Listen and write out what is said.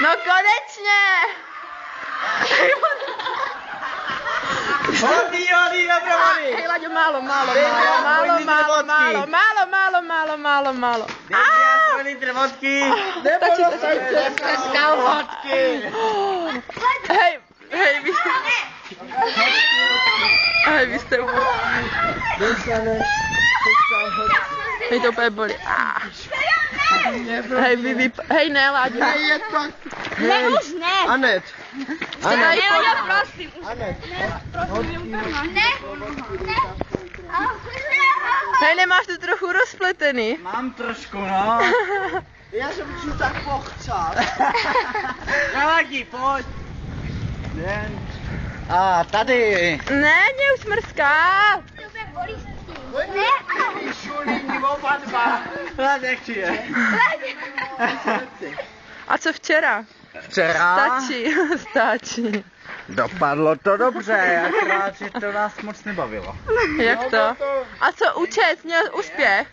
No konečně! Hodí, dobrovody! Hej, Laďo, málo. Dej litr vodky! Stačí. Kalhotky! Hej, vy jste Hej, to úplně bolí. Hej, ne, Láďo. Ne, už ne. Anet! Ne, prosím. Anet! Ne. Hej, nemáš to trochu rozpletený? Mám trošku, no. Já jsem tu tak pochcel. Nevadí, pojď. A tady. Ne, mě už smrská. Radek je. A co včera? Včera Stačí. dopadlo to dobře, akorát, že to nás moc nebavilo. Jak to? A co, učec měl úspěch?